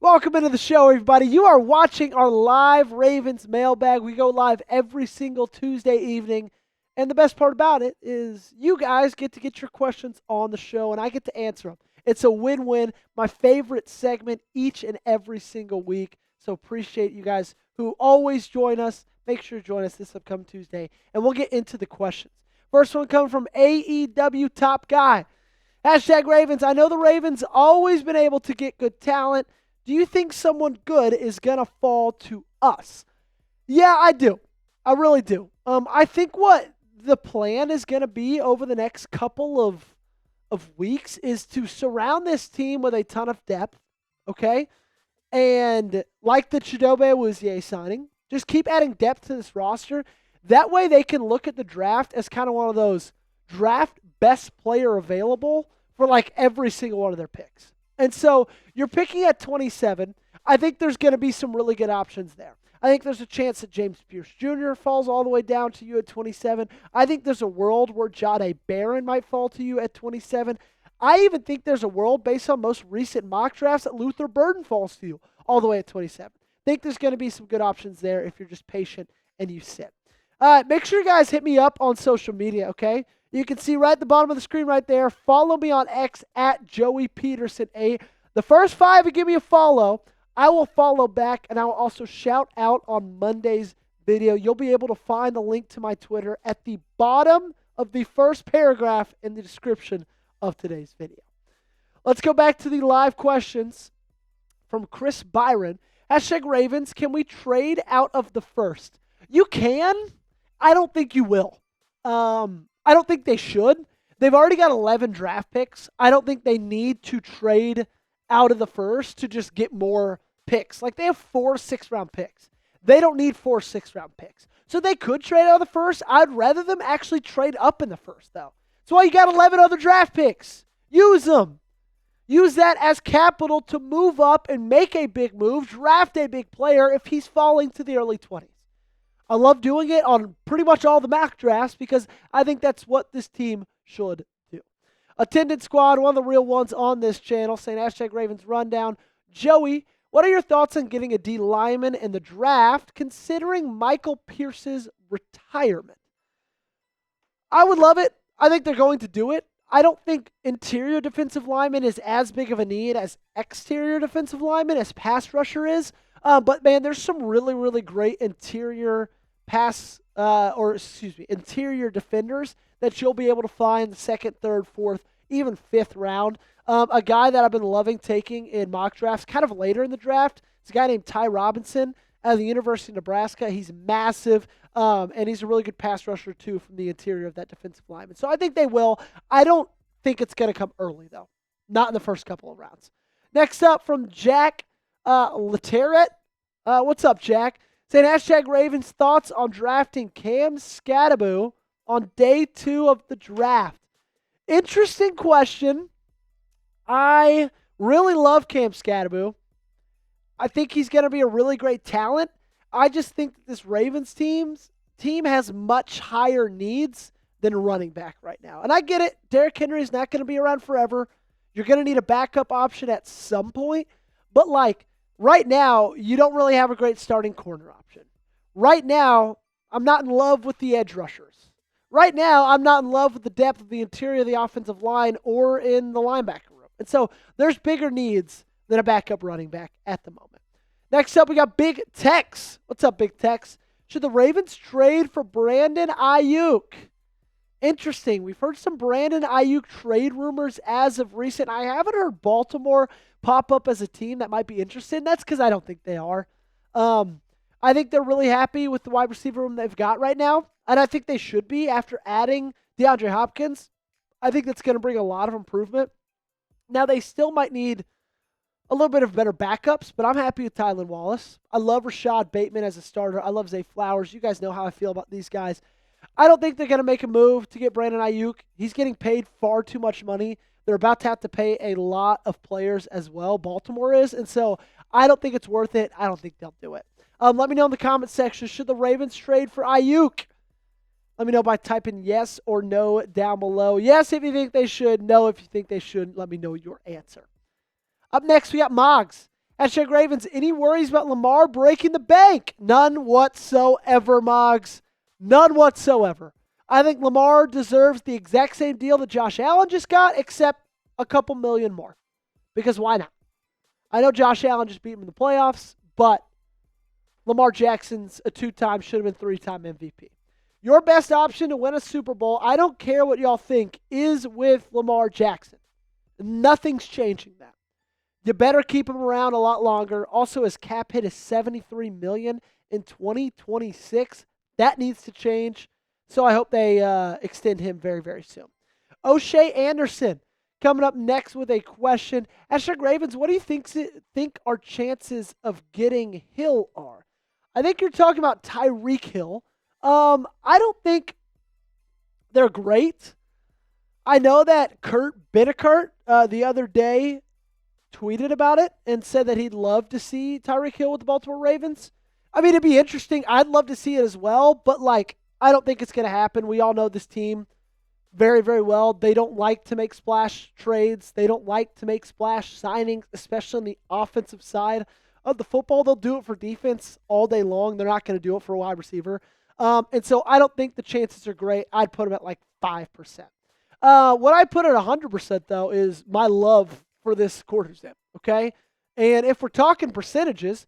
Welcome into the show, everybody. You are watching our live Ravens mailbag. We go live every single Tuesday evening. And the best part about it is you guys get to get your questions on the show, and I get to answer them. It's a win-win. My favorite segment each and every single week. So appreciate you guys who always join us. Make sure to join us this upcoming Tuesday, and we'll get into the questions. First one coming from AEW Top Guy. Hashtag Ravens. I know the Ravens always been able to get good talent. Do you think someone good is going to fall to us? Yeah, I do. I really do. I think what the plan is going to be over the next couple of weeks is to surround this team with a ton of depth, okay? And like the Chidobe Awuzie signing, just keep adding depth to this roster. That way they can look at the draft as kind of one of those draft best player available for like every single one of their picks. And so you're picking at 27. I think there's going to be some really good options there. I think there's a chance that James Pearce Jr. falls all the way down to you at 27. I think there's a world where Jahdae Barron might fall to you at 27. I even think there's a world based on most recent mock drafts that Luther Burden falls to you all the way at 27. I think there's going to be some good options there if you're just patient and you sit. Make sure you guys hit me up on social media, okay? You can see right at the bottom of the screen right there. Follow me on X at Joey Petersen 8. The first 5 to give me a follow, I will follow back, and I will also shout out on Monday's video. You'll be able to find the link to my Twitter at the bottom of the first paragraph in the description of today's video. Let's go back to the live questions from Chris Byron. Hashtag Ravens, can we trade out of the first? You can. I don't think you will. I don't think they should. They've already got 11 draft picks. I don't think they need to trade out of the first to just get more picks. Like, they have 4 6th-round picks. They don't need 4 6th-round picks. So they could trade out of the first. I'd rather them actually trade up in the first, though. That's why you got 11 other draft picks. Use them. Use that as capital to move up and make a big move, draft a big player if he's falling to the early 20s. I love doing it on pretty much all the mock drafts because I think that's what this team should do. Attendant Squad, one of the real ones on this channel, saying hashtag Ravens Rundown. Joey, what are your thoughts on getting a D lineman in the draft considering Michael Pierce's retirement? I would love it. I think they're going to do it. I don't think interior defensive lineman is as big of a need as exterior defensive lineman as pass rusher is. But, man, there's some really, really great interior interior defenders that you'll be able to find the 2nd, 3rd, 4th, even 5th round. A guy that I've been loving taking in mock drafts kind of later in the draft is a guy named Ty Robinson out of the University of Nebraska. He's massive, and he's a really good pass rusher, too, from the interior of that defensive lineman. So I think they will. I don't think it's going to come early, though. Not in the first couple of rounds. Next up from Jack Leteret. What's up, Jack? Saying hashtag Ravens thoughts on drafting Cam Skattebo on day 2 of the draft. Interesting question. I really love Cam Skattebo. I think he's going to be a really great talent. I just think that this Ravens team has much higher needs than a running back right now. And I get it. Derrick Henry's not going to be around forever. You're going to need a backup option at some point. But, like, right now, you don't really have a great starting corner option. Right now, I'm not in love with the edge rushers. Right now, I'm not in love with the depth of the interior of the offensive line or in the linebacker room. And so there's bigger needs than a backup running back at the moment. Next up, we got Big Tex. What's up, Big Tex? Should the Ravens trade for Brandon Aiyuk? Interesting. We've heard some Brandon Aiyuk trade rumors as of recent. I haven't heard Baltimore pop up as a team that might be interested. And that's because I don't think they are. I think they're really happy with the wide receiver room they've got right now. And I think they should be after adding DeAndre Hopkins. I think that's going to bring a lot of improvement. Now, they still might need a little bit of better backups, but I'm happy with Tylan Wallace. I love Rashad Bateman as a starter. I love Zay Flowers. You guys know how I feel about these guys. I don't think they're going to make a move to get Brandon Aiyuk. He's getting paid far too much money. They're about to have to pay a lot of players as well. Baltimore is. And so I don't think it's worth it. I don't think they'll do it. Let me know in the comment section, should the Ravens trade for Aiyuk? Let me know by typing yes or no down below. Yes if you think they should. No if you think they shouldn't. Let me know your answer. Up next, we got Moggs. Hashtag Ravens. Any worries about Lamar breaking the bank? None whatsoever, Moggs. None whatsoever. I think Lamar deserves the exact same deal that Josh Allen just got, except a couple million more. Because why not? I know Josh Allen just beat him in the playoffs, but Lamar Jackson's a 2-time, should have been 3-time MVP. Your best option to win a Super Bowl, I don't care what y'all think, is with Lamar Jackson. Nothing's changing that. You better keep him around a lot longer. Also, his cap hit is $73 million in 2026. That needs to change. So I hope they extend him very, very soon. O'Shea Anderson coming up next with a question. Hashtag Ravens, what do you think our chances of getting Hill are? I think you're talking about Tyreek Hill. I don't think they're great. I know that Kurt Binnekert the other day tweeted about it and said that he'd love to see Tyreek Hill with the Baltimore Ravens. I mean, it'd be interesting. I'd love to see it as well, but I don't think it's going to happen. We all know this team very, very well. They don't like to make splash trades. They don't like to make splash signings, especially on the offensive side of the football. They'll do it for defense all day long. They're not going to do it for a wide receiver. And so I don't think the chances are great. I'd put them at 5%. What I put at 100%, though, is my love for this quarter zip, okay? And if we're talking percentages,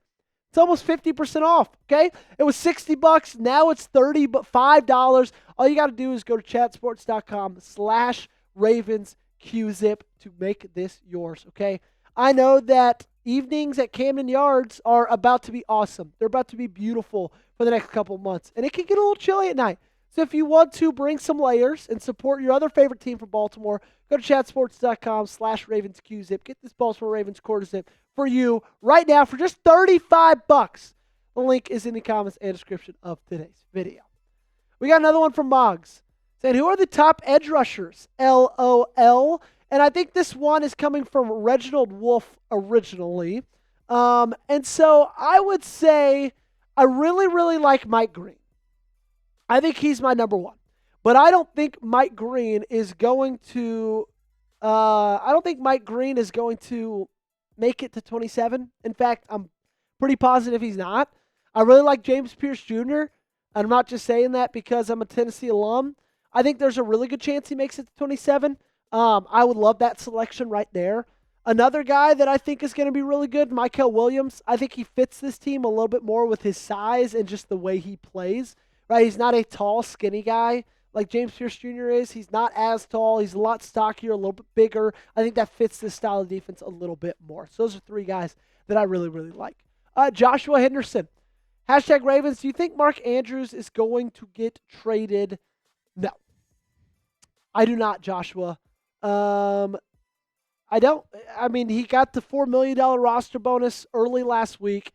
it's almost 50% off, okay? It was $60. Now it's $30, but $5. All you got to do is go to chatsports.com/RavensQZip to make this yours, okay? I know that evenings at Camden Yards are about to be awesome. They're about to be beautiful for the next couple of months. And it can get a little chilly at night. So if you want to bring some layers and support your other favorite team from Baltimore, go to chatsports.com/RavensQZip. Get this Baltimore Ravens quarter zip for you right now for just $35. The link is in the comments and description of today's video. We got another one from Moggs saying, who are the top edge rushers? LOL. And I think this one is coming from Reginald Wolf originally. And so I would say I really, really like Mike Green. I think he's my number one. But I don't think Mike Green is going to make it to 27. In fact, I'm pretty positive he's not. I really like James Pearce Jr. I'm not just saying that because I'm a Tennessee alum. I think there's a really good chance he makes it to 27. I would love that selection right there. Another guy that I think is going to be really good, Mykel Williams. I think he fits this team a little bit more with his size and just the way he plays. Right? He's not a tall, skinny guy like James Pearce Jr. is. He's not as tall. He's a lot stockier, a little bit bigger. I think that fits this style of defense a little bit more. So those are three guys that I really, really like. Joshua Henderson. Hashtag Ravens. Do you think Mark Andrews is going to get traded? No. I do not, Joshua. I don't. I mean, he got the $4 million roster bonus early last week.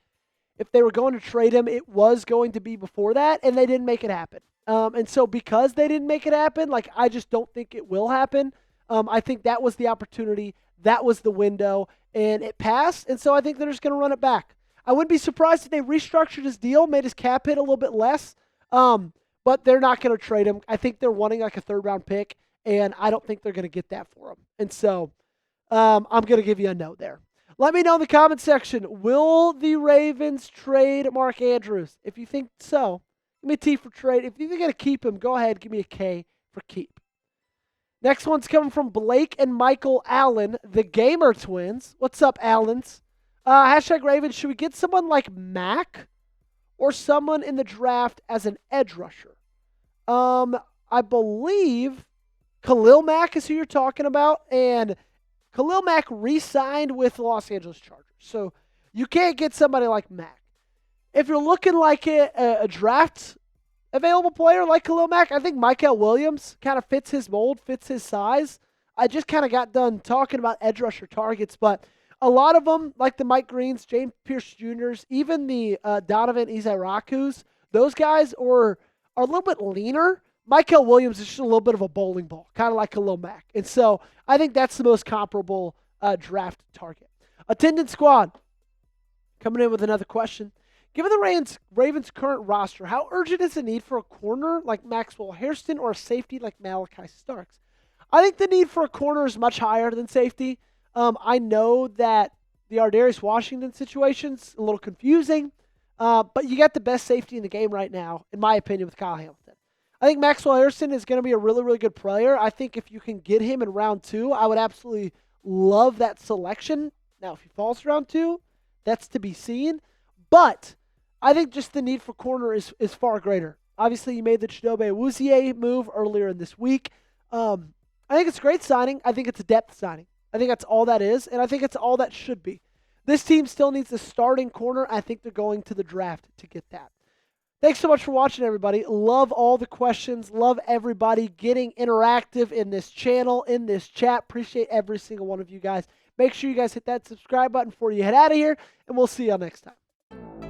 If they were going to trade him, it was going to be before that, and they didn't make it happen. And so because they didn't make it happen, I just don't think it will happen. I think that was the opportunity. That was the window, and it passed, and so I think they're just going to run it back. I wouldn't be surprised if they restructured his deal, made his cap hit a little bit less, but they're not going to trade him. I think they're wanting a third-round pick, and I don't think they're going to get that for him. And so I'm going to give you a no there. Let me know in the comment section, will the Ravens trade Mark Andrews? If you think so, give me a T for trade. If you're going to keep him, go ahead, give me a K for keep. Next one's coming from Blake and Michael Allen, the Gamer Twins. What's up, Allens? Hashtag Ravens, should we get someone like Mack or someone in the draft as an edge rusher? I believe Khalil Mack is who you're talking about, and Khalil Mack re-signed with the Los Angeles Chargers. So you can't get somebody like Mack. If you're looking like a draft available player like Khalil Mack, I think Mykel Williams kind of fits his mold, fits his size. I just kind of got done talking about edge rusher targets, but a lot of them, like the Mike Greens, James Pearce Jr.'s, even the Donovan Izarakus, those guys are a little bit leaner. Mykel Williams is just a little bit of a bowling ball, kind of like Khalil Mack. And so I think that's the most comparable draft target. Attendance Squad coming in with another question. Given the Ravens' current roster, how urgent is the need for a corner like Maxwell Hairston or a safety like Malachi Starks? I think the need for a corner is much higher than safety. I know that the Ardarius Washington situation's a little confusing, but you got the best safety in the game right now, in my opinion, with Kyle Hamilton. I think Maxwell Hairston is going to be a really, really good player. I think if you can get him in round 2, I would absolutely love that selection. Now, if he falls to round 2, that's to be seen. But I think just the need for corner is far greater. Obviously, you made the Chidobe Awuzie move earlier in this week. I think it's a great signing. I think it's a depth signing. I think that's all that is, and I think it's all that should be. This team still needs a starting corner. I think they're going to the draft to get that. Thanks so much for watching, everybody. Love all the questions. Love everybody getting interactive in this channel, in this chat. Appreciate every single one of you guys. Make sure you guys hit that subscribe button before you head out of here, and we'll see y'all next time.